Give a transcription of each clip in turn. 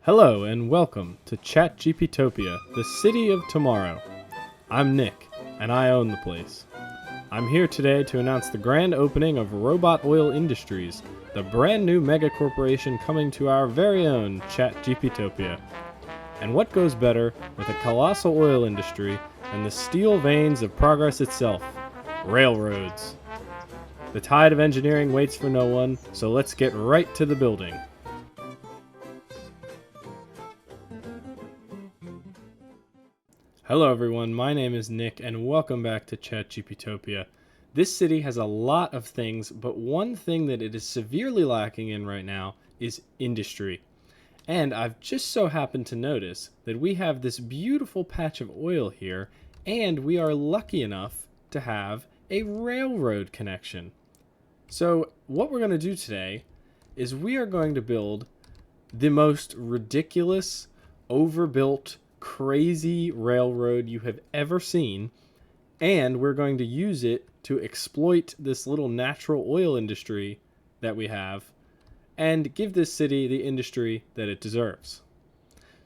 Hello and welcome to ChatGPTopia, the city of tomorrow. I'm Nick, and I own the place. I'm here today to announce the grand opening of Robot Oil Industries, the brand new mega corporation coming to our very own ChatGPTopia. And what goes better with a colossal oil industry and the steel veins of progress itself? Railroads. The tide of engineering waits for no one, so let's get right to the building. Hello everyone, my name is Nick and welcome back to ChatGPTopia. This city has a lot of things, but one thing that it is severely lacking in right now is industry. And I've just so happened to notice that we have this beautiful patch of oil here, and we are lucky enough to have a railroad connection. So what we're going to do today is we are going to build the most ridiculous, overbuilt, crazy railroad you have ever seen, and we're going to use it to exploit this little natural oil industry that we have and give this city the industry that it deserves.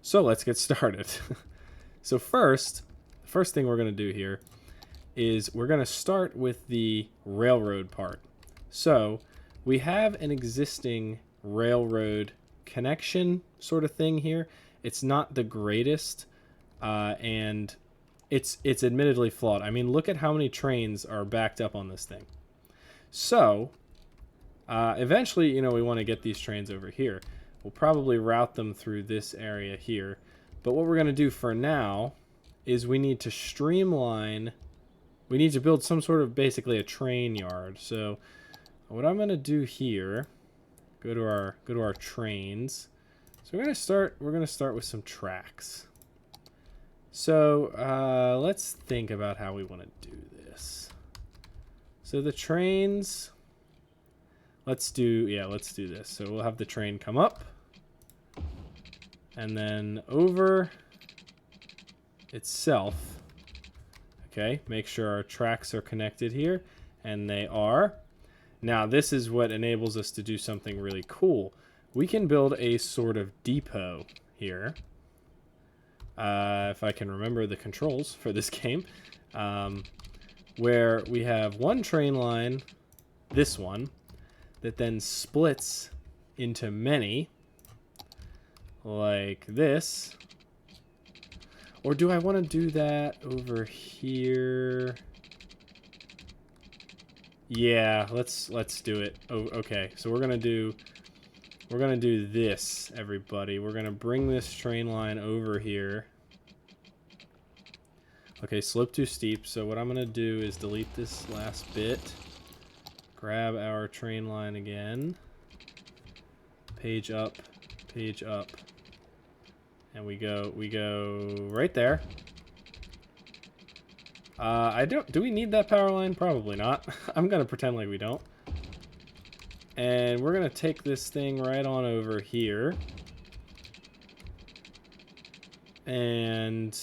So let's get started. So the first thing we're going to do here is we're going to start with the railroad part. So we have an existing railroad connection sort of thing here. It's not the greatest, and it's admittedly flawed. I mean, look at how many trains are backed up on this thing. So eventually, we want to get these trains over here. We'll probably route them through this area here. But what we're going to do for now is we need to streamline. We need to build some sort of basically a train yard. So what I'm going to do here, go to our trains. So we're going to start with some tracks. So let's think about how we want to do this. So the trains, let's do this. So we'll have the train come up and then over itself. Okay, make sure our tracks are connected here, and they are. Now this is what enables us to do something really cool. We can build a sort of depot here. If I can remember the controls for this game, where we have one train line, this one, that then splits into many, like this. Or do I want to do that over here? Yeah, let's do it. Oh, okay. So we're gonna do this, everybody. We're gonna bring this train line over here. Okay, slope too steep. So what I'm gonna do is delete this last bit. Grab our train line again. Page up, and we go right there. Do we need that power line? Probably not. I'm gonna pretend like we don't. And we're gonna take this thing right on over here. And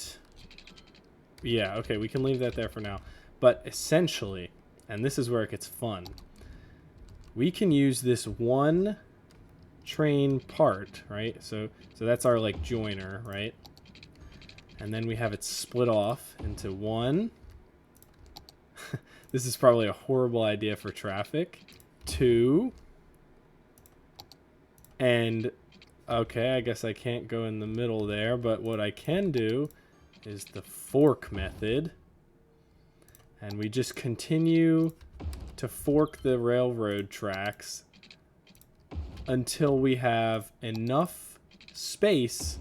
yeah, okay, we can leave that there for now. But essentially, and this is where it gets fun, we can use this one train part, right? So that's our like joiner, right? And then we have it split off into one. This is probably a horrible idea for traffic. Two. And okay, I guess I can't go in the middle there, but what I can do is the fork method. And we just continue to fork the railroad tracks until we have enough space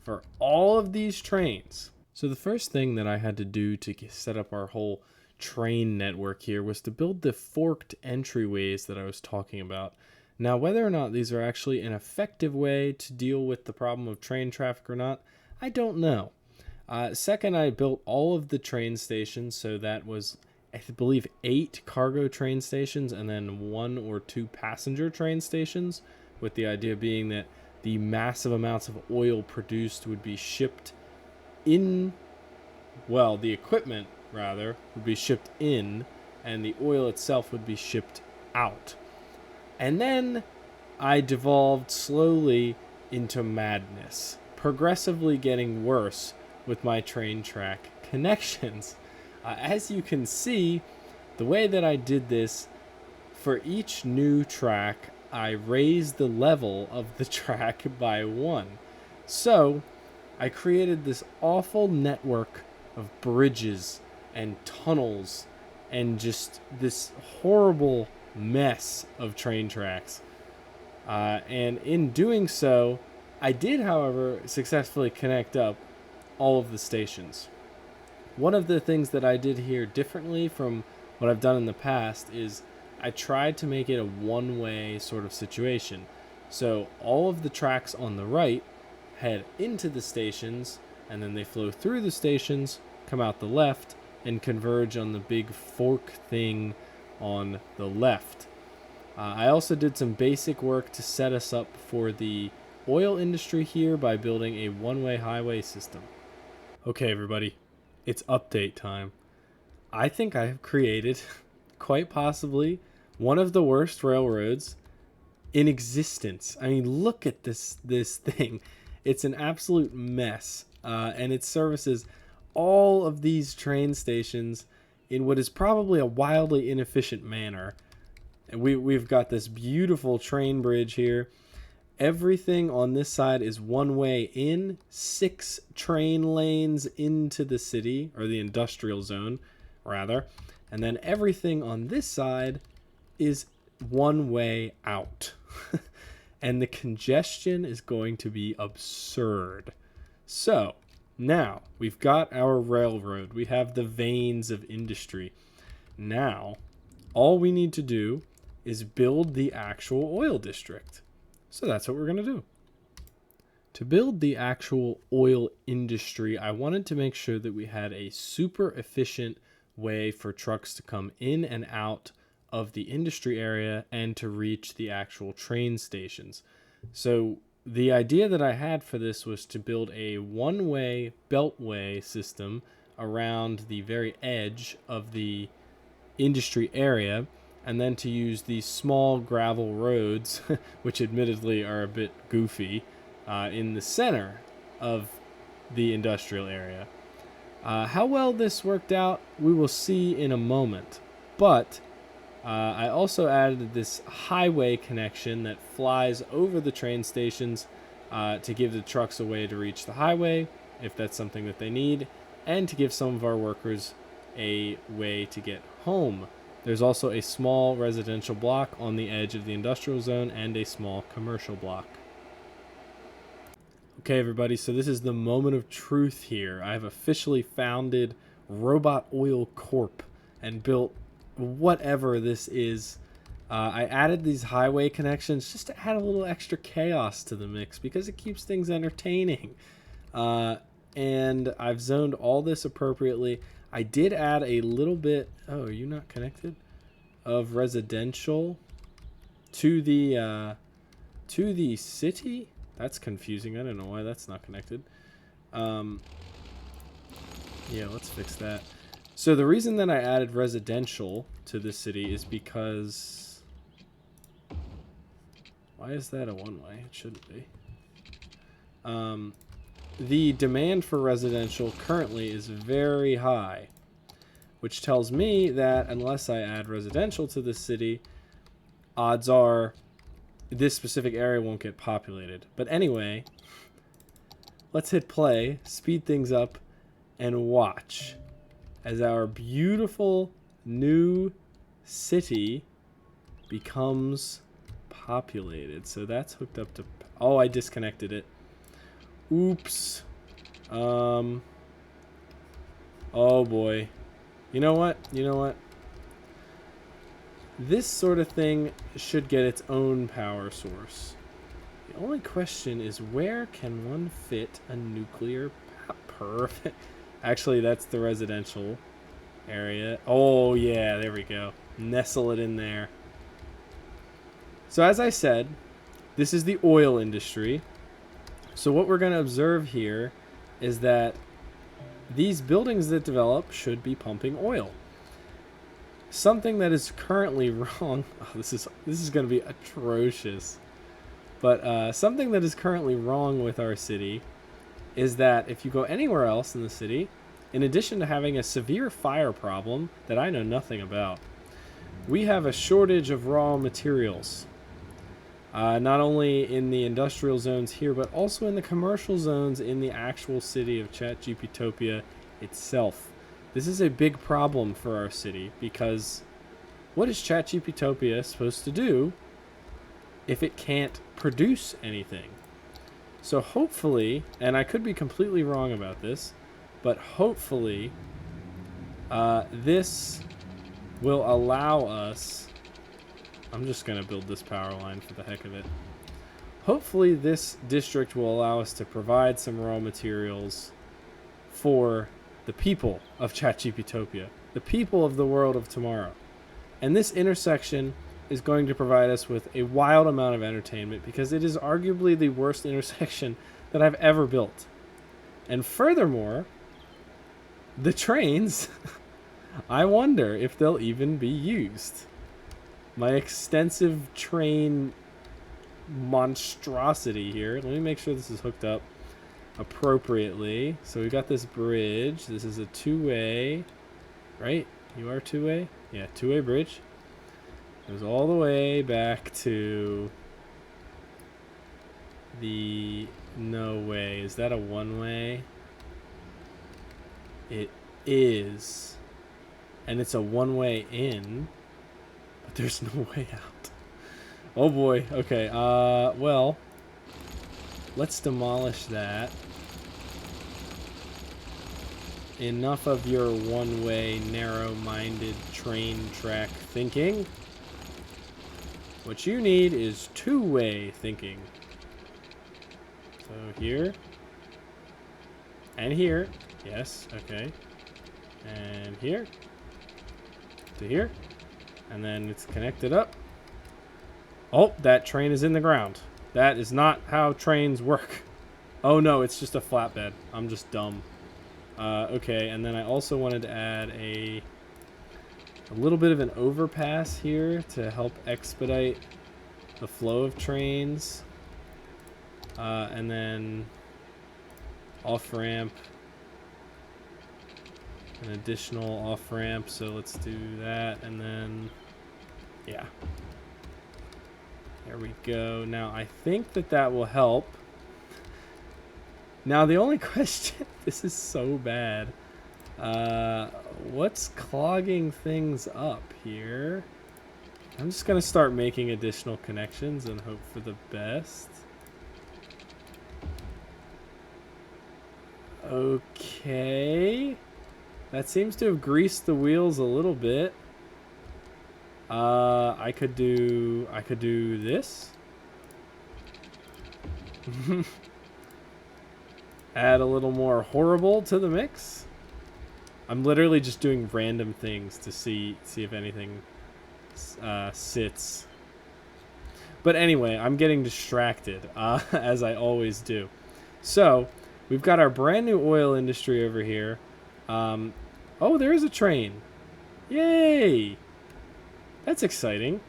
for all of these trains. So the first thing that I had to do to set up our whole train network here was to build the forked entryways that I was talking about. Now, whether or not these are actually an effective way to deal with the problem of train traffic or not, I don't know. Second, I built all of the train stations, so that was, I believe, 8 cargo train stations and then 1 or 2 passenger train stations, with the idea being that the massive amounts of oil produced would be shipped in, well, the equipment, rather, would be shipped in, and the oil itself would be shipped out. And then I devolved slowly into madness, progressively getting worse with my train track connections. As you can see, the way that I did this, for each new track, I raised the level of the track by 1. So, I created this awful network of bridges and tunnels and just this horrible mess of train tracks. And in doing so, I did, however, successfully connect up all of the stations. One of the things that I did here differently from what I've done in the past is I tried to make it a one-way sort of situation. So all of the tracks on the right head into the stations, and then they flow through the stations, come out the left, and converge on the big fork thing on the left. I also did some basic work to set us up for the oil industry here by building a one-way highway system. Okay, everybody, it's update time. I think I have created, quite possibly, one of the worst railroads in existence. I mean, look at this thing. It's an absolute mess, and it services all of these train stations in what is probably a wildly inefficient manner. And we've got this beautiful train bridge here. Everything on this side is one way in, 6 train lanes into the city, or the industrial zone, rather. And then everything on this side is one way out. And the congestion is going to be absurd. So, now we've got our railroad. We have the veins of industry. Now, all we need to do is build the actual oil district. So that's what we're going to do. To build the actual oil industry, I wanted to make sure that we had a super efficient way for trucks to come in and out of the industry area and to reach the actual train stations. So the idea that I had for this was to build a one-way beltway system around the very edge of the industry area, and then to use these small gravel roads, which admittedly are a bit goofy, in the center of the industrial area. How well this worked out, we will see in a moment. But I also added this highway connection that flies over the train stations to give the trucks a way to reach the highway, if that's something that they need, and to give some of our workers a way to get home. There's also a small residential block on the edge of the industrial zone and a small commercial block. Okay, everybody, so this is the moment of truth here. I have officially founded Robot Oil Corp and built whatever this is. I added these highway connections just to add a little extra chaos to the mix because it keeps things entertaining. And I've zoned all this appropriately. I did add a little bit, oh, are you not connected? Of residential to the city? That's confusing. I don't know why that's not connected. Yeah, let's fix that. So the reason that I added residential to the city is because... Why is that a one-way? It shouldn't be. The demand for residential currently is very high, which tells me that unless I add residential to the city, odds are this specific area won't get populated. But anyway, let's hit play, speed things up, and watch as our beautiful new city becomes populated. So that's hooked up to... Oh, I disconnected it. Oops. Oh boy. You know what? This sort of thing should get its own power source. The only question is, where can one fit a nuclear perfect? Actually, that's the residential area. Oh yeah, there we go. Nestle it in there. So as I said, this is the oil industry. So what we're going to observe here is that these buildings that develop should be pumping oil. Something that is currently wrong. Oh, this is going to be atrocious. But something that is currently wrong with our city is that if you go anywhere else in the city, in addition to having a severe fire problem that I know nothing about, we have a shortage of raw materials. Not only in the industrial zones here, but also in the commercial zones in the actual city of ChatGPTopia itself. This is a big problem for our city because what is ChatGPTopia supposed to do if it can't produce anything? So hopefully, and I could be completely wrong about this, but hopefully this will allow us... I'm just going to build this power line for the heck of it. Hopefully this district will allow us to provide some raw materials for the people of ChatGPTopia, the people of the world of tomorrow. And this intersection is going to provide us with a wild amount of entertainment because it is arguably the worst intersection that I've ever built. And furthermore, the trains, I wonder if they'll even be used. My extensive train monstrosity here. Let me make sure this is hooked up appropriately. So we got this bridge. This is a two-way, right? You are two-way? Yeah, two-way bridge. Goes all the way back to the... No way. Is that a one-way? It is. And it's a one-way in. But there's no way out. Oh boy. Okay. Well, let's demolish that. Enough of your one-way, narrow-minded train track thinking. What you need is two-way thinking. So here. And here. Yes, okay. And here. To here. And then it's connected up. Oh, that train is in the ground. That is not how trains work. Oh no, it's just a flatbed. I'm just dumb. Okay, and then I also wanted to add a little bit of an overpass here to help expedite the flow of trains. And then off-ramp. An additional off-ramp, so let's do that, and then, yeah. There we go. Now, I think that will help. Now, the only question... This is so bad. What's clogging things up here? I'm just going to start making additional connections and hope for the best. Okay. That seems to have greased the wheels a little bit. I could do this. Add a little more horrible to the mix. I'm literally just doing random things to see if anything sits. But anyway, I'm getting distracted, as I always do. So, we've got our brand new oil industry over here. Oh, there is a train. Yay! That's exciting.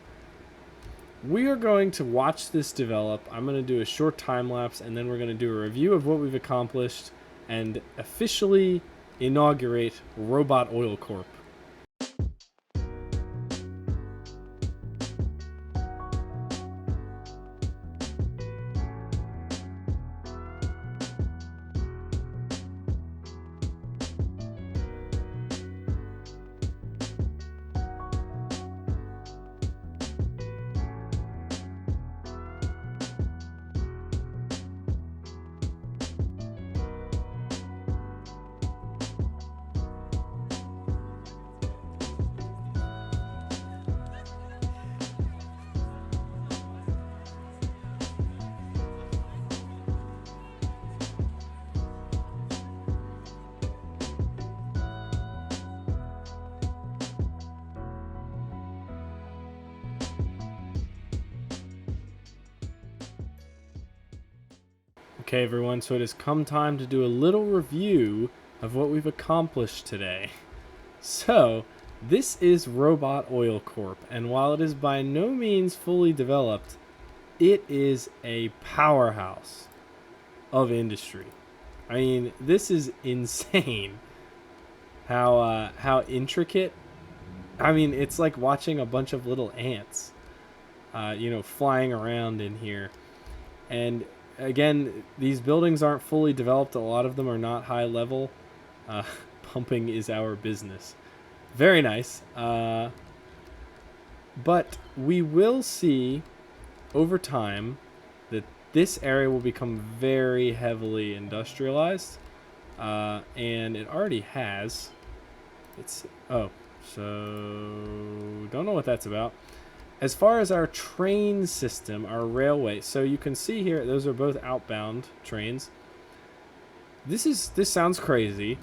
We are going to watch this develop. I'm going to do a short time lapse, and then we're going to do a review of what we've accomplished and officially inaugurate Robot Oil Corp. Okay, everyone, so it has come time to do a little review of what we've accomplished today. So, this is Robot Oil Corp, and while it is by no means fully developed, it is a powerhouse of industry. I mean, this is insane. How intricate. I mean, it's like watching a bunch of little ants, flying around in here. And again, these buildings aren't fully developed. A lot of them are not high level. Uh, Pumping is our business. Very nice. But we will see over time that this area will become very heavily industrialized. And it already has. So don't know what that's about. As far as our train system, our railway, so you can see here, those are both outbound trains. This sounds crazy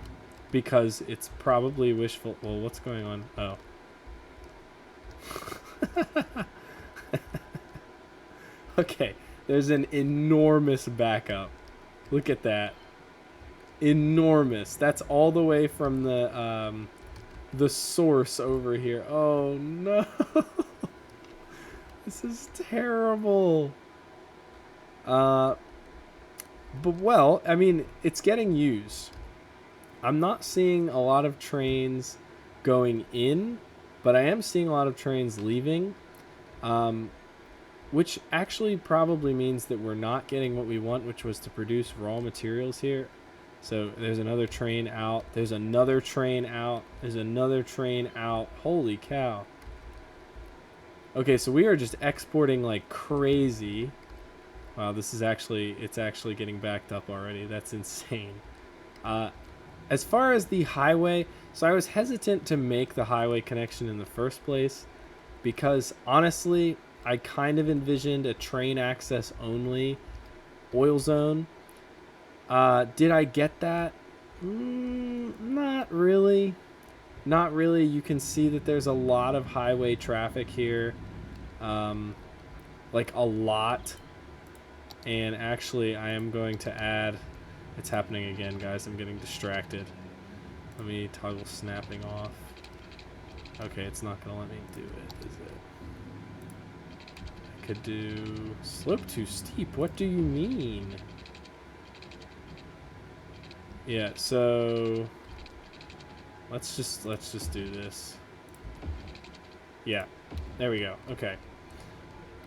because it's probably wishful. Well, what's going on? Oh. Okay, there's an enormous backup. Look at that. Enormous. That's all the way from the source over here. Oh no. This is terrible. But well, I mean, it's getting used. I'm not seeing a lot of trains going in, but I am seeing a lot of trains leaving, which actually probably means that we're not getting what we want, which was to produce raw materials here. So there's another train out. There's another train out. There's another train out. Holy cow. Okay, so we are just exporting like crazy. Wow, it's actually getting backed up already. That's insane. As far as the highway, so I was hesitant to make the highway connection in the first place because honestly, I kind of envisioned a train access only oil zone. Did I get that? Not really. Not really. You can see that there's a lot of highway traffic here. Like a lot. And actually, I am going to add... It's happening again, guys. I'm getting distracted. Let me toggle snapping off. Okay, it's not going to let me do it, is it? I could do... Slope too steep. What do you mean? Yeah, so... Let's just do this. Yeah, there we go. Okay.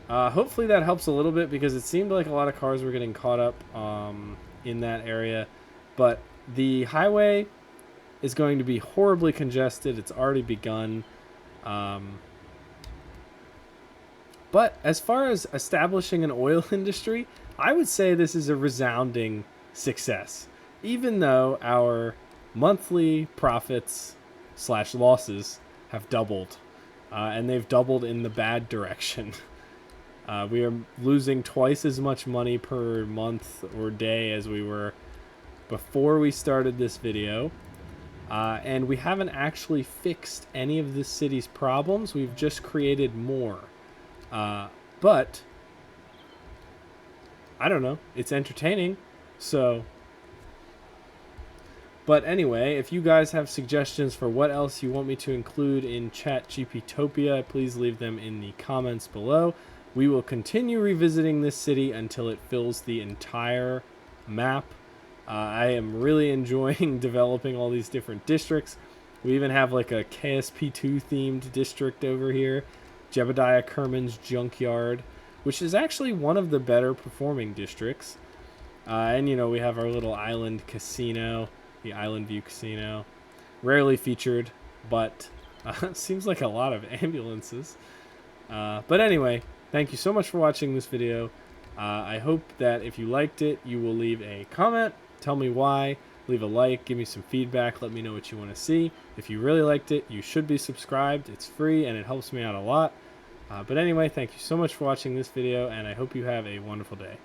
Hopefully that helps a little bit because it seemed like a lot of cars were getting caught up in that area. But the highway is going to be horribly congested. It's already begun. But as far as establishing an oil industry, I would say this is a resounding success. Even though our monthly profits / losses have doubled. And they've doubled in the bad direction. We are losing twice as much money per month or day as we were before we started this video. And we haven't actually fixed any of this city's problems. We've just created more. But, I don't know. It's entertaining. So... But anyway, if you guys have suggestions for what else you want me to include in ChatGPTopia, please leave them in the comments below. We will continue revisiting this city until it fills the entire map. I am really enjoying developing all these different districts. We even have like a KSP2 themed district over here, Jebediah Kerman's Junkyard, which is actually one of the better performing districts. And we have our little island casino. The Island View Casino. Rarely featured, but seems like a lot of ambulances. But anyway, thank you so much for watching this video. I hope that if you liked it, you will leave a comment. Tell me why. Leave a like. Give me some feedback. Let me know what you want to see. If you really liked it, you should be subscribed. It's free and it helps me out a lot. But anyway, thank you so much for watching this video, and I hope you have a wonderful day.